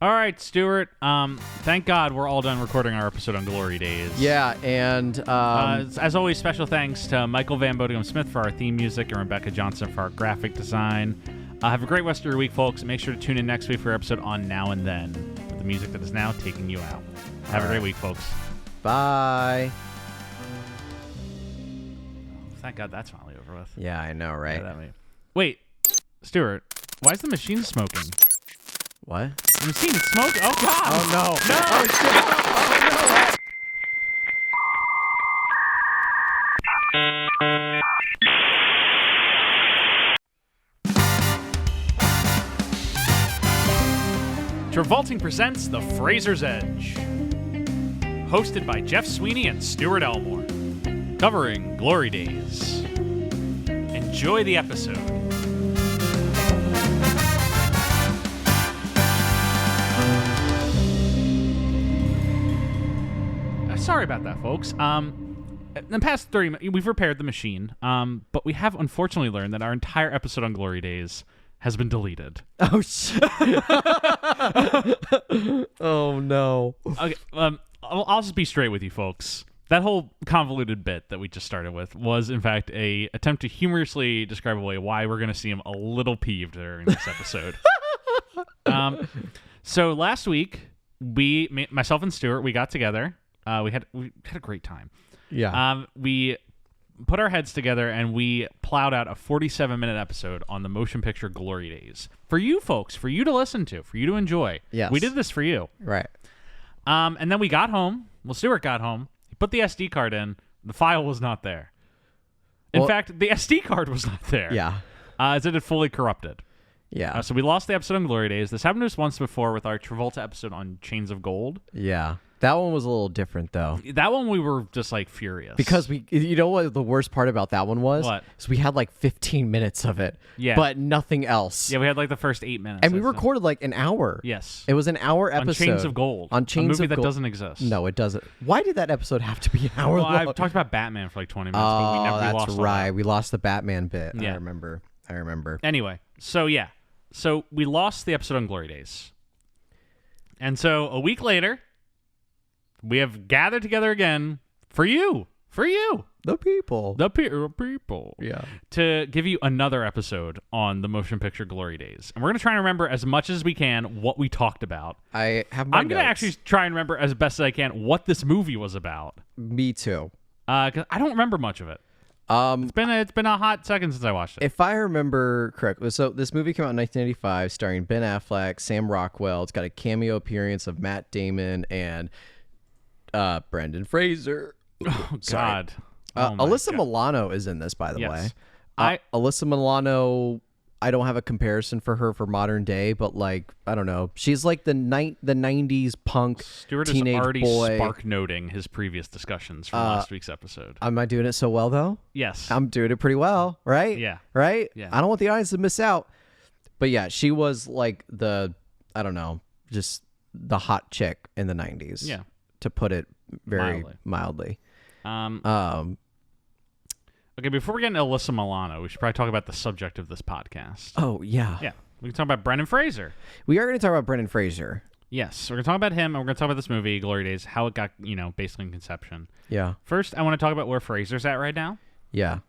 All right, Stuart. Thank God we're all done recording our episode on Glory Daze. Yeah, and as always, special thanks to Michael Van Bodegum Smith for our theme music and Rebecca Johnson for our graphic design. Have a great rest of your week, folks. Make sure to tune in next week for our episode on Now and Then, with the music that is now taking you out. Have a great week, folks. Bye. Thank God that's finally over with. Yeah, I know, right? Wait, Stuart, why is the machine smoking? What? The machine is smoking? Oh, God! Oh, no. No! Oh, shit. Oh, no. Travolting presents The Fraser's Edge. Hosted by Jeff Sweeney and Stuart Elmore. Covering Glory Daze. Enjoy the episode. Sorry about that, folks. In the past 30 minutes, we've repaired the machine, but we have unfortunately learned that our entire episode on Glory Daze has been deleted. Oh, shit. Oh, no. Okay, I'll just be straight with you, folks. That whole convoluted bit that we just started with was, in fact, a attempt to humorously describe away why we're going to see him a little peeved during this episode. So last week, myself and Stuart, we got together. We had a great time. Yeah. We put our heads together and we plowed out a 47-minute episode on the motion picture Glory Daze. For you folks, for you to listen to, for you to enjoy. Yes. We did this for you. Right. And then we got home. Well, Stuart got home. He put the SD card in. The file was not there. In fact, the SD card was not there. Yeah. As it had fully corrupted. Yeah. So we lost the episode on Glory Daze. This happened to us once before with our Travolta episode on Chains of Gold. Yeah. That one was a little different, though. That one we were just like furious. Because you know what the worst part about that one was? What? So we had like 15 minutes of it. Yeah. But nothing else. Yeah, we had like the first 8 minutes. And we recorded like an hour. Yes. It was an hour episode. On Chains of Gold. On Chains a movie of that Gold. doesn't exist. No, it doesn't. Why did that episode have to be an hour long? I've talked about Batman for like 20 minutes, but we never that's lost all right. that. We lost the Batman bit. Yeah. I remember. Anyway, so yeah. So we lost the episode on Glory Daze. And so a week later, we have gathered together again for you. The people. People. Yeah. To give you another episode on the motion picture Glory Daze. And we're going to try and remember as much as we can what we talked about. I have my I'm going to actually try and remember as best as I can what this movie was about. Me too. 'Cause I don't remember much of it. It's been a hot second since I watched it. If I remember correctly, so this movie came out in 1985, starring Ben Affleck, Sam Rockwell. It's got a cameo appearance of Matt Damon and Brendan Fraser. Oh, God. Oh, Alyssa God. Milano is in this, by the Yes. way. Alyssa Milano, I don't have a comparison for her for modern day, but like, I don't know. She's like the 90s punk Stuart teenage is already boy. spark noting his previous discussions from last week's episode. Am I doing it so well, though? Yes. I'm doing it pretty well, right? Yeah. Right? Yeah. I don't want the audience to miss out. But yeah, she was like I don't know, just the hot chick in the 90s. Yeah. To put it very mildly. Okay, before we get into Alyssa Milano, we should probably talk about the subject of this podcast. Oh, yeah. Yeah. We can talk about Brendan Fraser. We are going to talk about Brendan Fraser. Yes. We're going to talk about him, and we're going to talk about this movie, Glory Daze, how it got, basically in conception. Yeah. First, I want to talk about where Fraser's at right now. Yeah.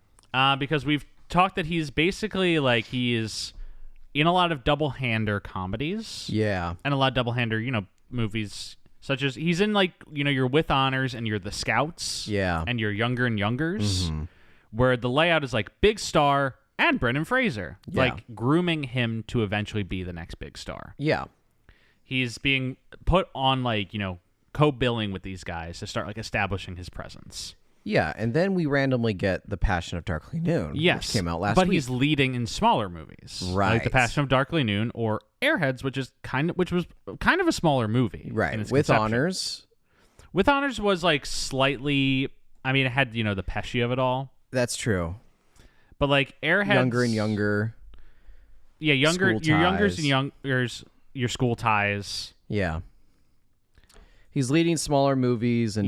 Because we've talked that he's basically like he is in a lot of double-hander comedies. Yeah. And a lot of double-hander, movies such as he's in like, you're with honors and you're the scouts. Yeah. And you're younger and youngers. Mm-hmm. Where the layout is like big star and Brendan Fraser. Yeah. Like grooming him to eventually be the next big star. Yeah. He's being put on like, co-billing with these guys to start like establishing his presence. Yeah, and then we randomly get The Passion of Darkly Noon, which came out last week. But he's leading in smaller movies. Right. Like The Passion of Darkly Noon or Airheads, which was kind of a smaller movie. Right. In its With conception. Honors. With Honors was like slightly, it had, the Pesci of it all. That's true. But like Airheads, Younger and younger. Yeah, younger. School Your youngers ties. and youngers. Your school ties. Yeah. He's leading smaller movies and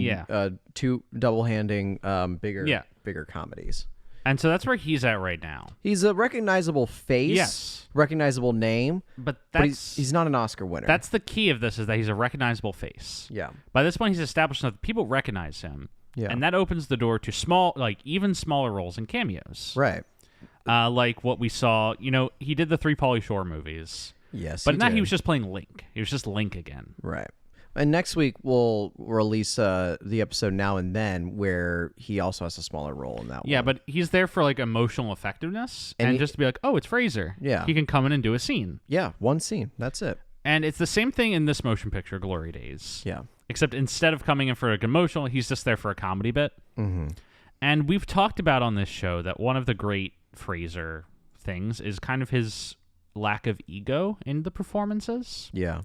two double-handing bigger comedies. And so that's where he's at right now. He's a recognizable face, Yes. recognizable name, But but that's he's not an Oscar winner. that's the key of this, is that he's a recognizable face. yeah. By this point, he's established enough that people recognize him. Yeah. And that opens the door to even smaller roles and cameos. Right. Like what we saw, he did the 3 Pauly Shore movies. Yes. But in that, did. he was just playing Link. He was just Link again. Right. And next week we'll release the episode Now and Then, where he also has a smaller role in that one. Yeah, but he's there for like emotional effectiveness and just to be like, oh, it's Fraser. Yeah. He can come in and do a scene. Yeah, one scene. That's it. And it's the same thing in this motion picture, Glory Daze. Yeah. Except instead of coming in for like emotional, he's just there for a comedy bit. Mm-hmm. And we've talked about on this show that one of the great Fraser things is kind of his lack of ego in the performances. Yeah.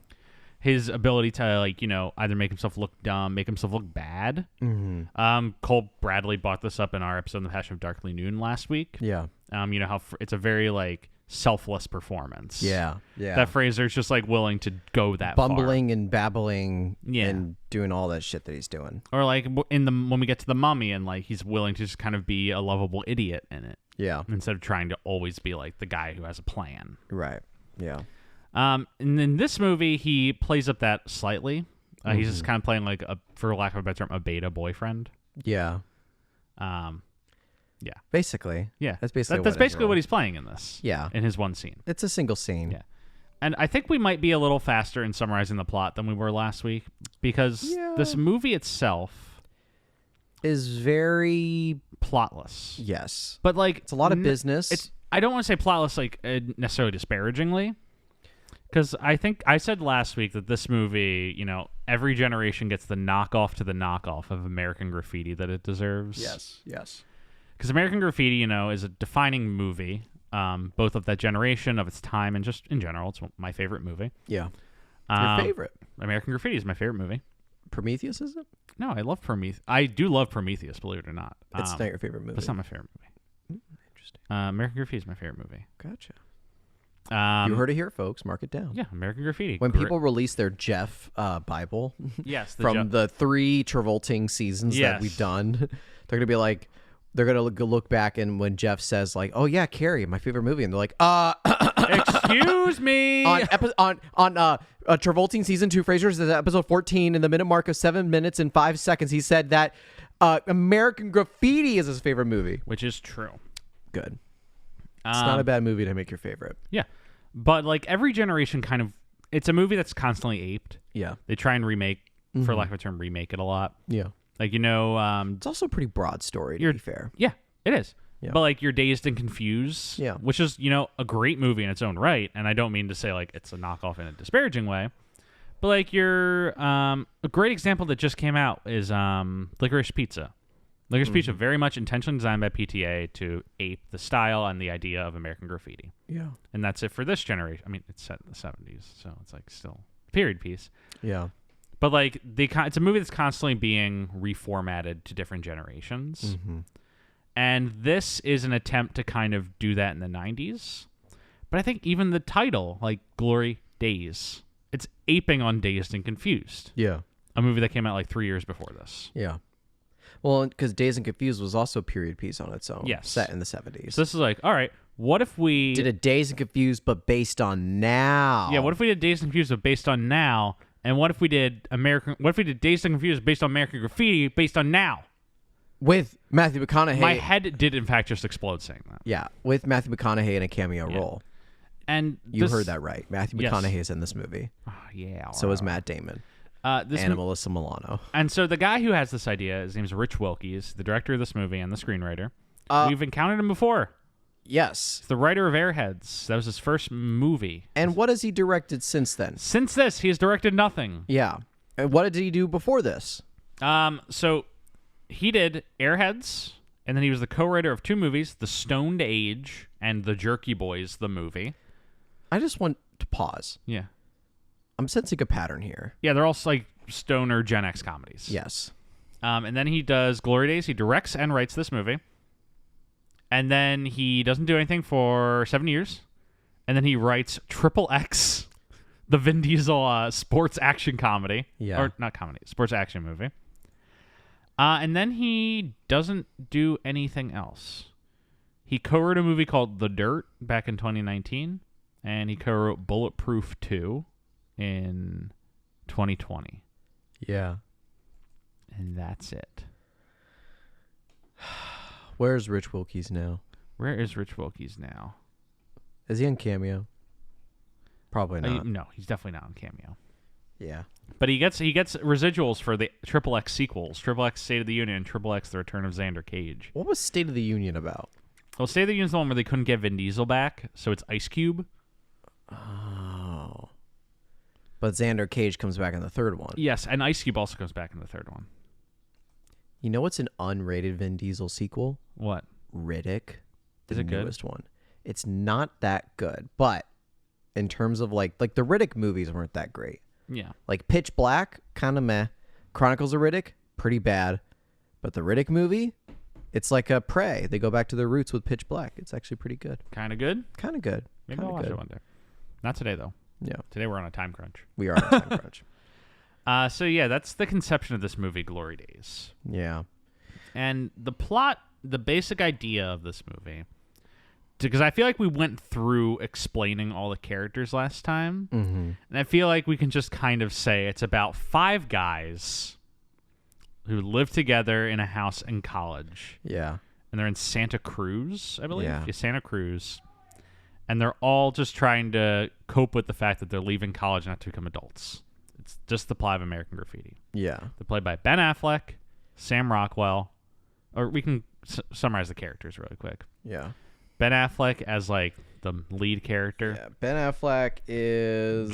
His ability to either make himself look dumb, make himself look bad. Mm-hmm. Cole Bradley brought this up in our episode on The Passion of Darkly Noon last week. Yeah. You know how it's a very selfless performance. Yeah. Yeah. That Fraser's just willing to go that bumbling and babbling Yeah. and doing all that shit that he's doing. far. Or when we get to The Mummy and he's willing to just kind of be a lovable idiot in it Yeah. instead of trying to always be the guy who has a plan. Right. Yeah. And in this movie, he plays up that slightly. He's just kind of playing for lack of a better term, a beta boyfriend. Yeah. Yeah. Basically. Yeah. That's basically That's basically what he's playing in this. Yeah. In his one scene. It's a single scene. Yeah. And I think we might be a little faster in summarizing the plot than we were last week because this movie itself is very plotless. Yes. But it's a lot of business. I don't want to say plotless necessarily disparagingly. Because I think I said last week that this movie, every generation gets the knockoff to the knockoff of American Graffiti that it deserves. Yes. Yes. Because American Graffiti, is a defining movie, both of that generation, of its time, and just in general. It's my favorite movie. Yeah. Your favorite? American Graffiti is my favorite movie. Prometheus, is it? No, I love Prometheus. I do love Prometheus, believe it or not. It's not your favorite movie. That's not my favorite movie. Interesting. American Graffiti is my favorite movie. Gotcha. You heard it here, folks. Mark it down. Yeah, American Graffiti. When people release their Jeff Bible yes, from the 3 Travolting seasons that we've done, they're going to be they're going to look back and when Jeff says oh yeah, Carrie, my favorite movie. And they're like, excuse me. on Travolting season 2, Fraser's episode 14 in the minute mark of 7 minutes and 5 seconds, he said that American Graffiti is his favorite movie. Which is true. Good. It's not a bad movie to make your favorite. Yeah. But every generation it's a movie that's constantly aped. Yeah. They try and remake, for lack of a term, remake it a lot. Yeah. It's also a pretty broad story, to be fair. Yeah, it is. Yeah. But you're Dazed and Confused, which is, a great movie in its own right. And I don't mean to say it's a knockoff in a disparaging way. But you're a great example that just came out is Licorice Pizza. Licorice Pizza, very much intentionally designed by PTA to ape the style and the idea of American Graffiti. Yeah. And that's it for this generation. I mean, it's set in the 70s, so it's still a period piece. Yeah. But it's a movie that's constantly being reformatted to different generations. Mm-hmm. And this is an attempt to kind of do that in the 90s. But I think even the title, Glory Daze, it's aping on Dazed and Confused. Yeah. A movie that came out 3 years before this. Yeah. Well, because Dazed and Confused was also a period piece on its own. Yes. Set in the 70s. So this is all right, what if we did a Dazed and Confused but based on now? Yeah, what if we did Dazed and Confused but based on now? And what if we did Dazed and Confused based on American Graffiti based on now? With Matthew McConaughey. My head did in fact just explode saying that. Yeah, with Matthew McConaughey in a cameo role. And you heard that right. Matthew McConaughey is in this movie. Oh, yeah. So is Matt Damon. Melissa Milano. And so the guy who has this idea, his name is Rich Wilkie, is the director of this movie and the screenwriter. We've encountered him before. Yes. He's the writer of Airheads. That was his first movie. And what has he directed since then? Since this, he has directed nothing. Yeah. And what did he do before this? So he did Airheads, and then he was the co-writer of 2 movies, The Stoned Age and The Jerky Boys, the movie. I just want to pause. Yeah. I'm sensing a pattern here. Yeah, they're all stoner Gen X comedies. Yes. And then he does Glory Daze. He directs and writes this movie. And then he doesn't do anything for 7 years. And then he writes Triple X, the Vin Diesel sports action comedy. Yeah. Or not comedy, sports action movie. And then he doesn't do anything else. He co-wrote a movie called The Dirt back in 2019, and he co-wrote Bulletproof 2 in 2020. Yeah. And that's it. Where's Rich Wilkes now? Where is Rich Wilkes now? Is he on Cameo? Probably not. No, he's definitely not on Cameo. Yeah. But he gets residuals for the Triple X sequels, Triple X State of the Union, and Triple X The Return of Xander Cage. What was State of the Union about? Well, State of the Union's the one where they couldn't get Vin Diesel back, so it's Ice Cube. Oh. But Xander Cage comes back in the third one. Yes, and Ice Cube also comes back in the third one. You know what's an unrated Vin Diesel sequel? What? Riddick. Is it good? Newest one. It's not that good, but in terms of like the Riddick movies weren't that great. Yeah. Like Pitch Black, kind of meh. Chronicles of Riddick, pretty bad. But the Riddick movie, it's like a Prey. They go back to their roots with Pitch Black. It's actually pretty good. Kind of good? Kind of good. Maybe I'll watch it one day. Not today, though. Yeah. Today we're on a time crunch. We are on a time crunch. So, yeah, that's the conception of this movie, Glory Daze. Yeah. And the plot, the basic idea of this movie, because I feel like we went through explaining all the characters last time, and I feel like we can just kind of say it's about 5 guys who live together in a house in college. Yeah. And they're in Santa Cruz, I believe. Yeah. Santa Cruz. And they're all just trying to cope with the fact that they're leaving college not to become adults. It's just the plot of American Graffiti. Yeah. They're played by Ben Affleck, Sam Rockwell, or we can summarize the characters really quick. Yeah. Ben Affleck as like the lead character. Yeah. Ben Affleck is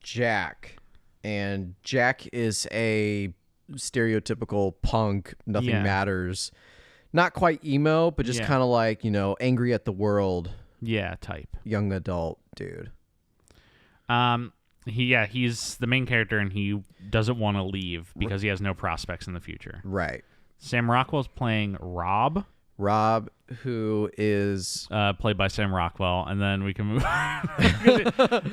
Jack. And Jack is a stereotypical punk, nothing matters. Not quite emo, but just kind of like, angry at the world. Yeah, type. Young adult dude. He's the main character and he doesn't want to leave because he has no prospects in the future. Right. Sam Rockwell's playing Rob. Rob, who is played by Sam Rockwell, and then we can move.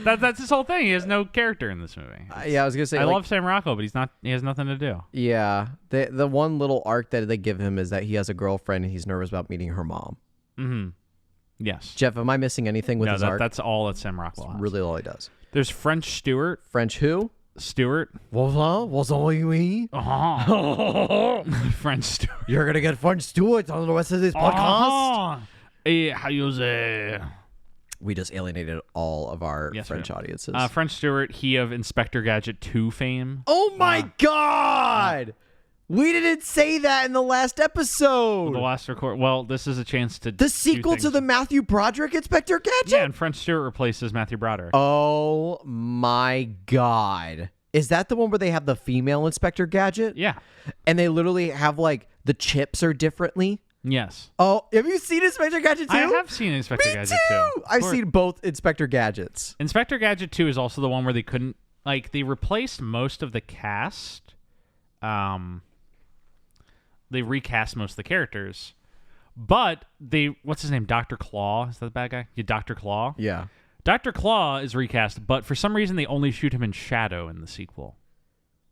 That's his whole thing. He has no character in this movie. I was gonna say I love Sam Rockwell, but he has nothing to do. Yeah, the one little arc that they give him is that he has a girlfriend and he's nervous about meeting her mom. Mm-hmm. Yes. Jeff, am I missing anything with his arc? That's all that Sam Rockwell has. Really, all he does. There's French Stuart. French who? Stuart. What's all you eat? French Stuart. You're gonna get French Stuart on the rest of this podcast. Hey, how you say? We just alienated all of our French audiences. French Stuart, he of Inspector Gadget 2 fame. Oh my God! We didn't say that in the last episode. The last record. Well, this is a chance to. The sequel to the Matthew Broderick Inspector Gadget? Yeah, and French Stewart replaces Matthew Broderick. Oh my God. Is that the one where they have the female Inspector Gadget? Yeah. And they literally have like the chips are differently? Yes. Oh, have you seen Inspector Gadget 2? I have seen Inspector Gadget 2. I've seen both Inspector Gadgets. Inspector Gadget 2 is also the one where they couldn't, they replaced most of the cast. They recast most of the characters, but what's his name? Dr. Claw. Is that the bad guy? Yeah, Dr. Claw. Yeah. Dr. Claw is recast, but for some reason they only shoot him in shadow in the sequel.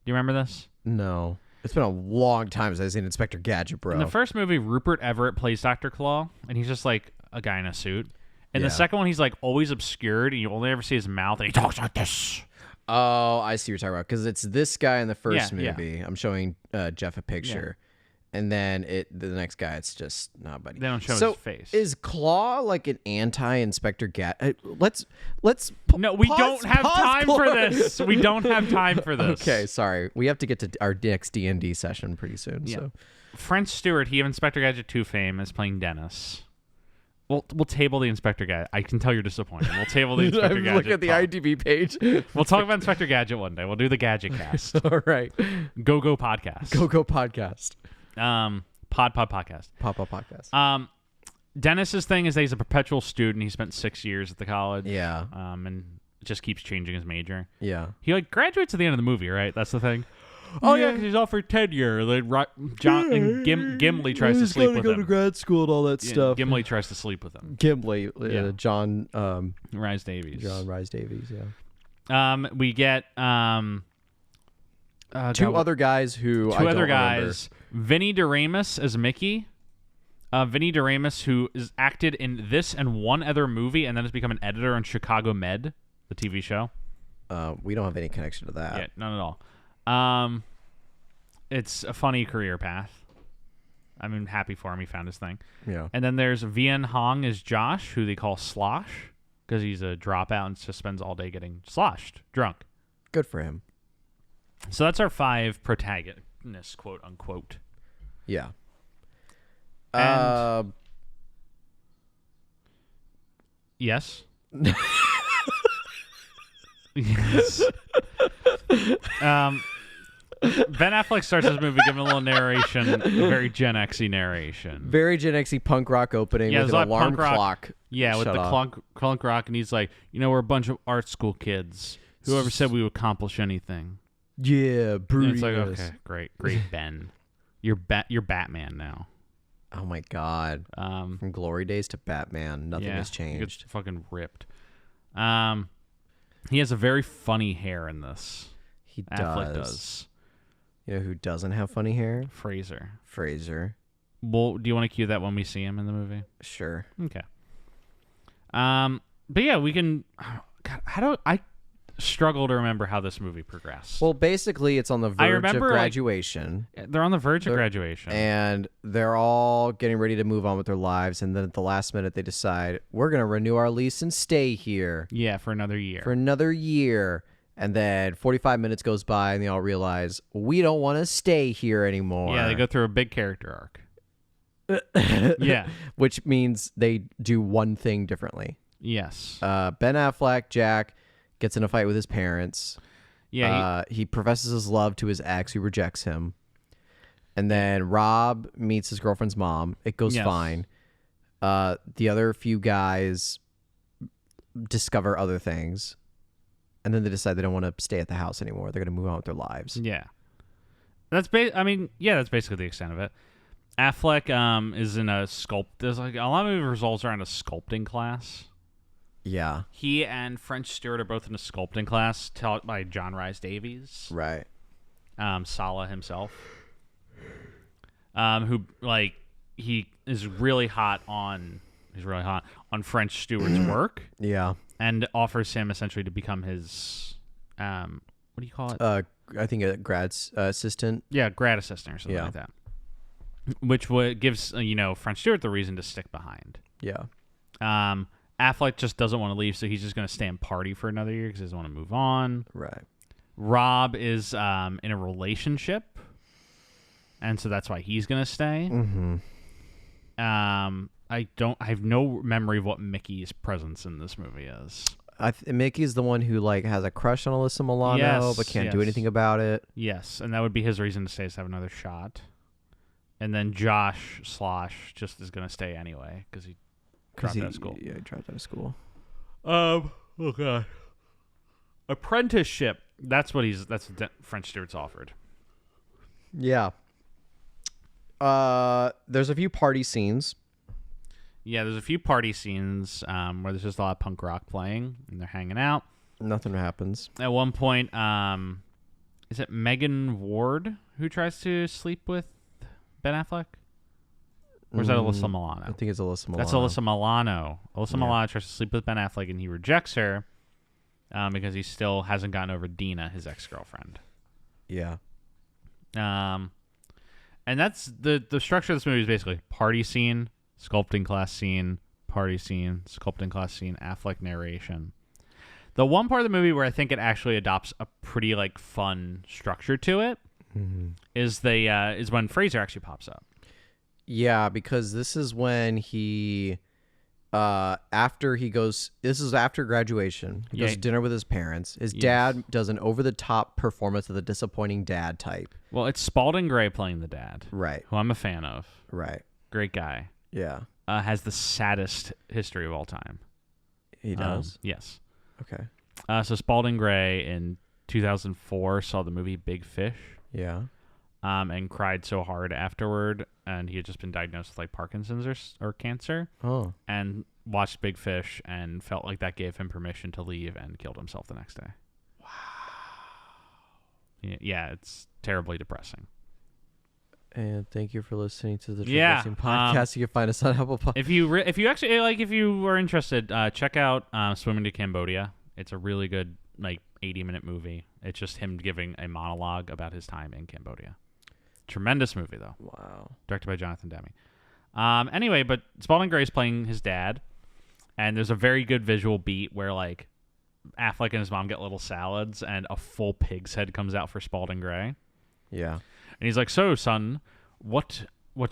Do you remember this? No. It's been a long time since I've seen Inspector Gadget, bro. In the first movie, Rupert Everett plays Dr. Claw, and he's just like a guy in a suit. In the second one, he's like always obscured, and you only ever see his mouth, and he talks like this. Oh, I see what you're talking about. Because it's this guy in the first movie. I'm showing Jeff a picture. Yeah. And then the next guy, it's just buddy. They don't show his face. Is Claw like an anti-Inspector Gadget? No, we don't have time for this. We don't have time for this. Okay, sorry. We have to get to our next D&D session pretty soon. Yeah. So, French Stewart, he of Inspector Gadget 2 fame, is playing Dennis. We'll table the Inspector Gadget. I can tell you're disappointed. We'll table the Inspector Gadget. Look at the IMDb page. We'll talk about Inspector Gadget one day. We'll do the Gadget cast. All right. Go podcast. Go podcast. Podcast. Podcast. Dennis's thing is that he's a perpetual student. He spent 6 years at the college. Yeah. And just keeps changing his major. Yeah. He graduates at the end of the movie, right? That's the thing. Oh yeah, because he's offered tenure. Gimli tries to sleep with him. He's got to go to grad school and all that stuff. Gimli tries to sleep with him. Gimli, John Rhys Davies. John Rhys Davies. Yeah. We get two other guys who I don't remember. Vinny DeRamus as Mickey. Vinny DeRamus, who is acted in this and one other movie, and then has become an editor on Chicago Med, the TV show. We don't have any connection to that. Yeah, none at all. It's a funny career path. I'm happy for him. He found his thing. Yeah. And then there's Vian Hong as Josh, who they call Slosh, because he's a dropout and just spends all day getting sloshed, drunk. Good for him. So that's our 5 protagonists, quote unquote. Yeah. And yes. Yes. Ben Affleck starts this movie giving a little narration, a very Gen X-y narration. Very Gen X-y punk rock opening with an alarm clock. Yeah, with the clunk rock, and he's like, we're a bunch of art school kids. Whoever said we would accomplish anything? Yeah, Bruce. It's like, okay, great, Ben. You're Batman now. Oh my God. From Glory Daze to Batman, nothing has changed. He gets fucking ripped. He has a very funny hair in this. He Affleck does. You know who doesn't have funny hair? Fraser. Well, do you want to cue that when we see him in the movie? Sure. Okay. But yeah, we can. God, I struggle to remember how this movie progressed. Well, basically, it's on the verge of graduation. They're on the verge of graduation, and they're all getting ready to move on with their lives. And then at the last minute, they decide we're going to renew our lease and stay here. Yeah, for another year. And then 45 minutes goes by, and they all realize we don't want to stay here anymore. Yeah, they go through a big character arc. Yeah, which means they do one thing differently. Yes. Ben Affleck, Jack, gets in a fight with his parents. Yeah. He professes his love to his ex, who rejects him. And then Rob meets his girlfriend's mom. It goes fine. The other few guys discover other things. And then they decide they don't want to stay at the house anymore. They're going to move on with their lives. Yeah. That's basically the extent of it. Affleck is in a there's like a lot of it revolves around a sculpting class. Yeah. He and French Stuart are both in a sculpting class taught by John Rhys Davies. Right. Sala himself. Who he is really hot on French Stewart's work. Yeah. And offers him essentially to become his what do you call it? I think a grad assistant. Yeah, grad assistant or something like that. Which gives French Stewart the reason to stick behind. Yeah. Affleck just doesn't want to leave, so he's just going to stay and party for another year because he doesn't want to move on. Right. Rob is in a relationship, and so that's why he's going to stay. Mm-hmm. I have no memory of what Mickey's presence in this movie is. Mickey's the one who has a crush on Alyssa Milano, but can't do anything about it. Yes, and that would be his reason to stay, is to have another shot. And then Josh Slosh just is going to stay anyway because he dropped out of school. Yeah, he dropped out of school. Oh god. Apprenticeship. That's what French Stewart's offered. Yeah. There's a few party scenes. Yeah, there's a few party scenes where there's just a lot of punk rock playing and they're hanging out. Nothing happens. At one point, is it Megan Ward who tries to sleep with Ben Affleck? Or is that Alyssa Milano? I think it's Alyssa Milano. That's Alyssa Milano. Milano tries to sleep with Ben Affleck and he rejects her because he still hasn't gotten over Dina, his ex-girlfriend. Yeah. And that's the structure of this movie is basically party scene, sculpting class scene, party scene, sculpting class scene, Affleck narration. The one part of the movie where I think it actually adopts a pretty fun structure to it is when Fraser actually pops up. Yeah, because this is when he this is after graduation. He goes to dinner with his parents. His dad does an over-the-top performance of the disappointing dad type. Well, it's Spalding Gray playing the dad. Right. Who I'm a fan of. Right. Great guy. Yeah. Has the saddest history of all time. He does? Yes. Okay. So Spalding Gray in 2004 saw the movie Big Fish. Yeah. And cried so hard afterward, and he had just been diagnosed with Parkinson's or cancer. Oh. And watched Big Fish and felt like that gave him permission to leave and killed himself the next day. Wow. Yeah, it's terribly depressing. And thank you for listening to the Yeah, Traversing Podcast. You can find us on Apple Podcasts. If you actually like, if you were interested, check out Swimming to Cambodia. It's a really good 80-minute movie. It's just him giving a monologue about his time in Cambodia. Tremendous movie though. Wow. Directed by Jonathan Demme. Anyway, but Spalding Gray's playing his dad, and there's a very good visual beat where Affleck and his mom get little salads, and a full pig's head comes out for Spalding Gray. Yeah. And he's like, "So, son, what's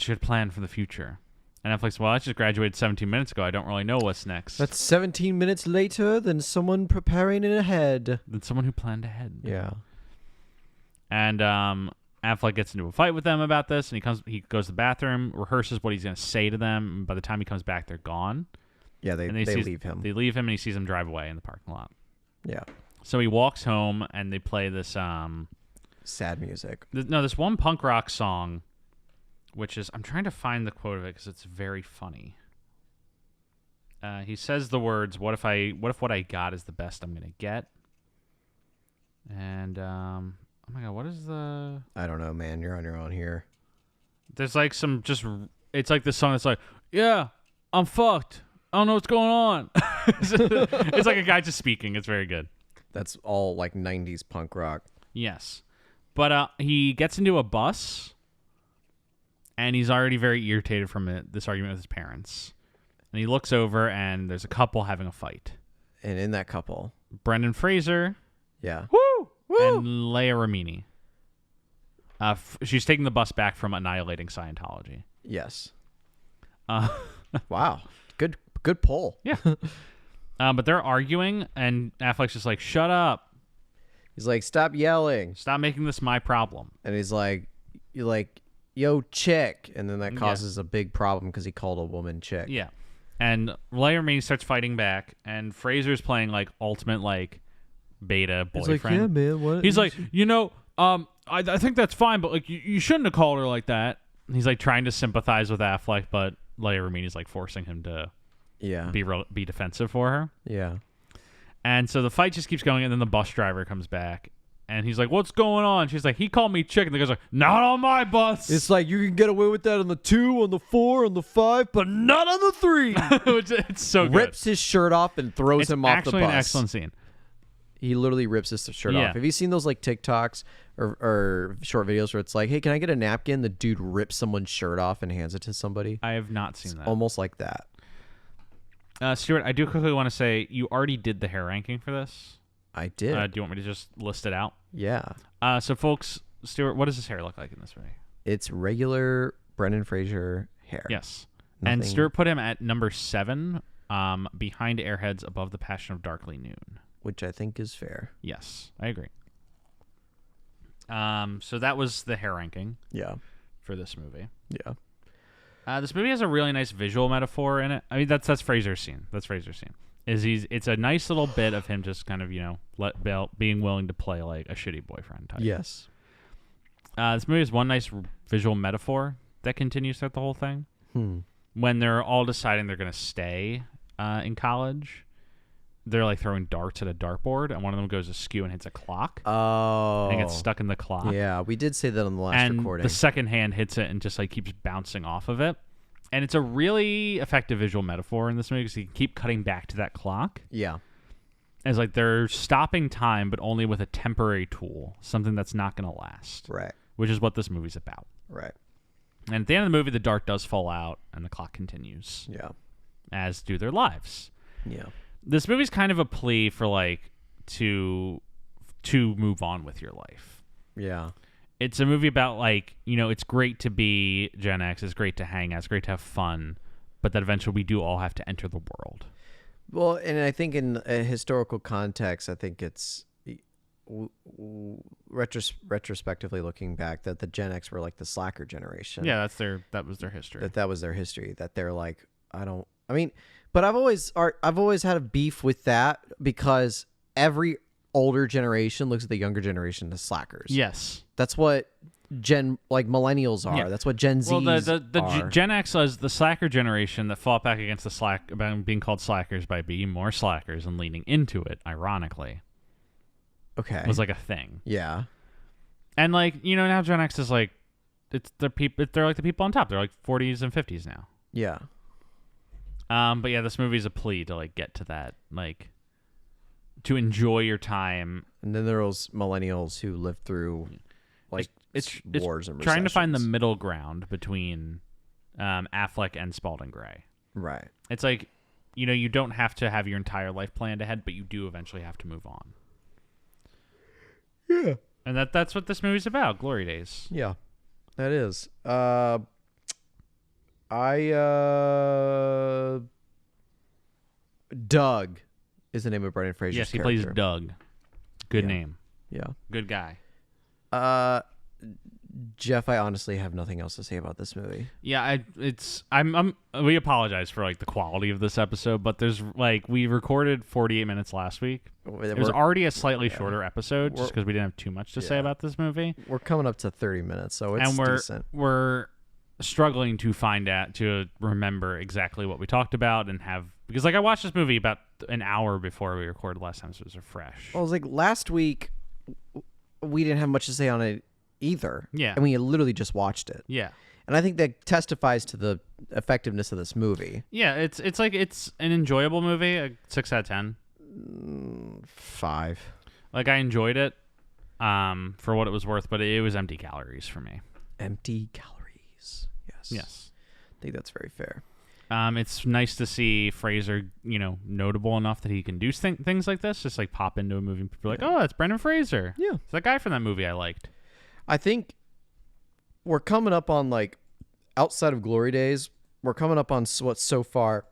your plan for the future?" And Affleck's, "Well, I just graduated 17 minutes ago. I don't really know what's next." That's 17 minutes later than someone preparing it ahead. Than someone who planned ahead. Yeah. And Affleck gets into a fight with them about this, and he goes to the bathroom, rehearses what he's going to say to them. And by the time he comes back, they're gone. Yeah, they leave him. They leave him, and he sees them drive away in the parking lot. Yeah. So he walks home, and they play this... sad music. This one punk rock song, which is... I'm trying to find the quote of it, because it's very funny. He says the words, what if what I got is the best I'm going to get? And... oh my god, what is the... I don't know, man. You're on your own here. There's some just... It's like this song that's like, yeah, I'm fucked. I don't know what's going on. It's like a guy just speaking. It's very good. That's all 90s punk rock. Yes. But he gets into a bus, and he's already very irritated from this argument with his parents. And he looks over, and there's a couple having a fight. And in that couple... Brendan Fraser. Yeah. Woo! And Leia Remini. She's taking the bus back from annihilating Scientology. Yes. Wow. Good pull. Yeah. But they're arguing, and Affleck's just like, shut up. He's like, stop yelling. Stop making this my problem. And he's like, you're like, yo, chick. And then that causes a big problem because he called a woman chick. Yeah. And Leia Remini starts fighting back, and Fraser's playing ultimate beta boyfriend. He's like, yeah, man. What? He's like, I think that's fine, but you shouldn't have called her like that. And he's trying to sympathize with Affleck, but Leia Remini's forcing him to be defensive for her. Yeah. And so the fight just keeps going, and then the bus driver comes back, and he's like, what's going on? She's like, he called me chick. And the guy's like, not on my bus. It's like, you can get away with that on the 2, on the 4, on the 5, but not on the 3. It's so good. Rips his shirt off and throws him off the bus. It's actually an excellent scene. He literally rips his shirt off. Have you seen those TikToks or short videos where it's like, hey, can I get a napkin? The dude rips someone's shirt off and hands it to somebody. I have not seen that. Almost like that. Stuart, I do quickly want to say you already did the hair ranking for this. I did. Do you want me to just list it out? Yeah. So, folks, Stuart, what does his hair look like in this movie? It's regular Brendan Fraser hair. Yes. And Stuart put him at number 7, behind Airheads, above The Passion of Darkly Noon. Which I think is fair. Yes, I agree. So that was the hair ranking. Yeah. For this movie. Yeah. This movie has a really nice visual metaphor in it. I mean, that's Fraser's scene. It's a nice little bit of him just kind of, being willing to play a shitty boyfriend type. Yes. This movie has one nice visual metaphor that continues throughout the whole thing. When they're all deciding they're going to stay in college, they're throwing darts at a dartboard, and one of them goes askew and hits a clock. Oh. And gets stuck in the clock. Yeah, we did say that on the last recording. The second hand hits it and just keeps bouncing off of it. And it's a really effective visual metaphor in this movie because you can keep cutting back to that clock. Yeah. It's they're stopping time, but only with a temporary tool, something that's not going to last. Right. Which is what this movie's about. Right. And at the end of the movie, the dart does fall out, and the clock continues. Yeah. As do their lives. Yeah. This movie's kind of a plea for to move on with your life. Yeah. It's a movie about it's great to be Gen X, it's great to hang out, it's great to have fun, but that eventually we do all have to enter the world. Well, and I think in a historical context, I think it's retrospectively looking back that the Gen X were the slacker generation. Yeah, that was their history. That was their history. That they're but I've always had a beef with that because every older generation looks at the younger generation as slackers. Yes. That's what millennials are. Yeah. That's what Gen Z are. The Gen X is the slacker generation that fought back against about being called slackers by being more slackers and leaning into it, ironically. Okay. It was a thing. Yeah. And now Gen X is the people. They're like the people on top. They're like 40s and 50s now. Yeah. But yeah, this movie's a plea to like get to that, like to enjoy your time. And then there are those millennials who live through like it's wars and trying to find the recessions. middle ground between Affleck and Spalding Gray. Right. It's like, you don't have to have your entire life planned ahead, but you do eventually have to move on. Yeah. And that's what this movie's about, Glory Daze. Yeah. That is. Doug is the name of Brendan Fraser's Yes, he character. plays Doug. Good Yeah. name. Yeah. Good guy. Jeff, I honestly have nothing else to say about this movie. Yeah, we apologize for like the quality of this episode, but there's like we recorded 48 minutes last week. It was already a slightly shorter episode just because we didn't have too much to say about this movie. We're coming up to 30 minutes, so it's decent. We're struggling to remember exactly what we talked about because like I watched this movie about an hour before we recorded last time, so it was fresh. Well, it was like last week we didn't have much to say on it either. Yeah. And we literally just watched it. Yeah. And I think that testifies to the effectiveness of this movie. Yeah, it's an enjoyable movie, a 6 out of 10. 5. Like I enjoyed it for what it was worth, but it was empty calories for me. Empty calories. Yes. Yes. I think that's very fair. It's nice to see Fraser, notable enough that he can do things like this, just like pop into a movie and people are like, oh, that's Brendan Fraser. Yeah. It's that guy from that movie I liked. I think we're coming up on, like, outside of Glory Daze, we're coming up on what so far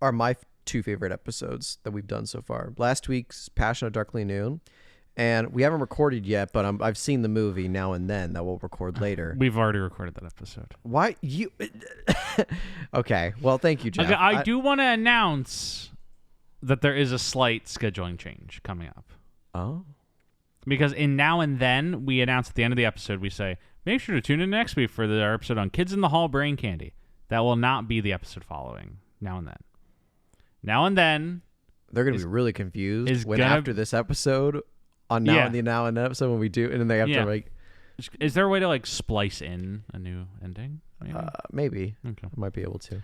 are my 2 favorite episodes that we've done so far. Last week's Passion of Darkly Noon, and we haven't recorded yet, but I've seen the movie Now and Then that we'll record later. We've already recorded that episode. Why you? Okay, well, thank you, Jeff. Okay, I do want to announce that there is a slight scheduling change coming up. Oh. Because in Now and Then, we announce at the end of the episode, we say, make sure to tune in next week for our episode on Kids in the Hall Brain Candy. That will not be the episode following Now and Then. Now and Then. They're going to be really confused when after this episode, on Now and Then episode, when we do, and then they have to, like... Is there a way to, like, splice in a new ending? Maybe. Okay. I might be able to.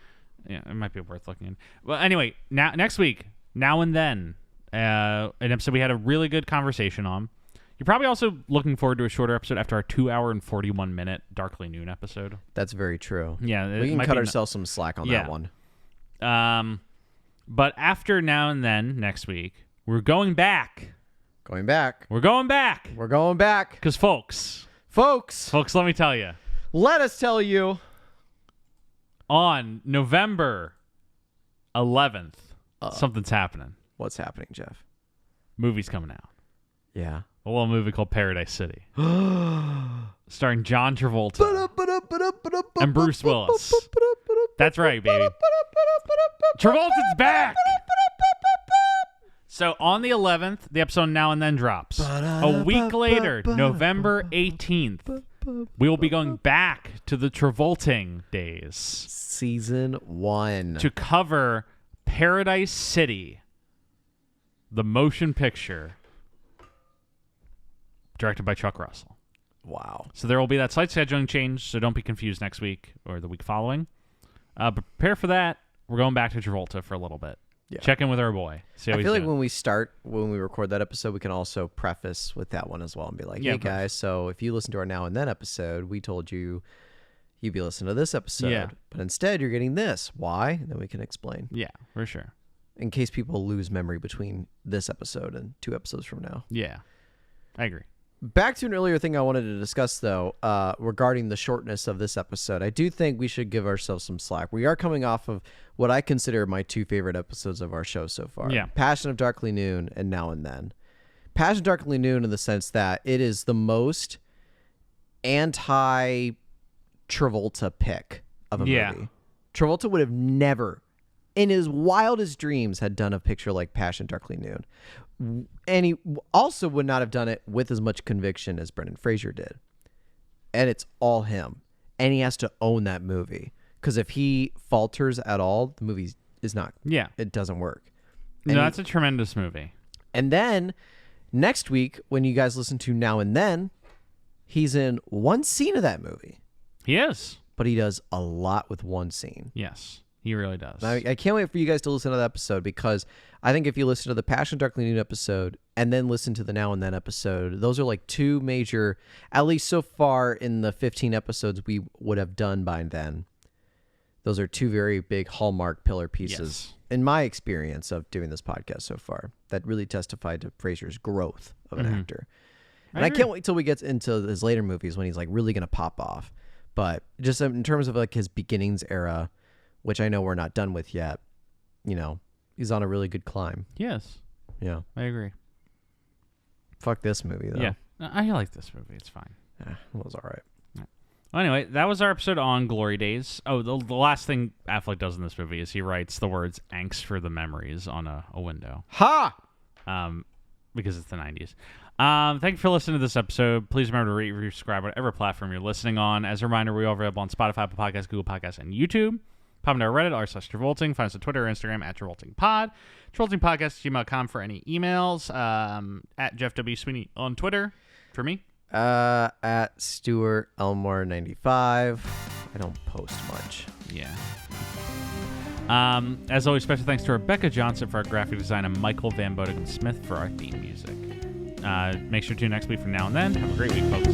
Yeah, it might be worth looking in. Well, anyway, next week, Now and Then, an episode we had a really good conversation on. You're probably also looking forward to a shorter episode after our 2 hour and 41-minute Darkly Noon episode. That's very true. Yeah. We can cut ourselves some slack on that one. But after Now and Then next week, we're going back. Going back. We're going back. We're going back. Because folks, let me tell you. Let us tell you. On November 11th, something's happening. What's happening, Jeff? Movie's coming out. Yeah. A little movie called Paradise City. Starring John Travolta and Bruce Willis. That's right, baby. Travolta's back! So on the 11th, the episode Now and Then drops. A week later, November 18th, we will be going back to the Travolting days. Season 1. To cover Paradise City, the motion picture directed by Chuck Russell. Wow. So there will be that slight scheduling change, so don't be confused next week or the week following. But prepare for that. We're going back to Travolta for a little bit. Yeah. Check in with our boy. See how I feel like doing. when we record that episode, we can also preface with that one as well and be like, hey, guys, so if you listen to our Now and Then episode, we told you you'd be listening to this episode. Yeah. But instead, you're getting this. Why? And then we can explain. Yeah, for sure. In case people lose memory between this episode and 2 episodes from now. Yeah, I agree. Back to an earlier thing I wanted to discuss, though, regarding the shortness of this episode. I do think we should give ourselves some slack. We are coming off of what I consider my 2 favorite episodes of our show so far. Yeah. Passion of Darkly Noon and Now and Then. Passion of Darkly Noon in the sense that it is the most anti-Travolta pick of a movie. Travolta would have never, in his wildest dreams, had done a picture like Passion Darkly Noon. And he also would not have done it with as much conviction as Brendan Fraser did. And it's all him. And he has to own that movie. Because if he falters at all, the movie is not. Yeah. It doesn't work. No, that's a tremendous movie. And then next week, when you guys listen to Now and Then, he's in one scene of that movie. He is. But he does a lot with one scene. Yes, he really does. I can't wait for you guys to listen to that episode, because I think if you listen to the Passion Darkly Noon episode and then listen to the Now and Then episode, those are like two major, at least so far in the 15 episodes we would have done by then. Those are two very big hallmark pillar pieces in my experience of doing this podcast so far that really testified to Fraser's growth of an actor. And I can't wait till we get into his later movies when he's like really going to pop off. But just in terms of like his beginnings era, which I know we're not done with yet, you know, he's on a really good climb. Yes. Yeah. I agree. Fuck this movie, though. Yeah. I like this movie. It's fine. It was all right. Well, anyway, that was our episode on Glory Daze. Oh, the last thing Affleck does in this movie is he writes the words "angst for the memories" on a window. Ha! Because it's the 90s. Thank you for listening to this episode. Please remember to rate, review, subscribe, whatever platform you're listening on. As a reminder, we're available on Spotify, Apple Podcasts, Google Podcasts, and YouTube. Pop into our Reddit, r/Travolting. Find us on Twitter or Instagram at TravoltingPod. TravoltingPodcast@gmail.com for any emails. At Jeff W. Sweeney on Twitter for me. At Stuart Elmore 95. I don't post much. Yeah. As always, special thanks to Rebecca Johnson for our graphic design and Michael Van Bodegum Smith for our theme music. Make sure to tune next week from Now and Then. Have a great week, folks.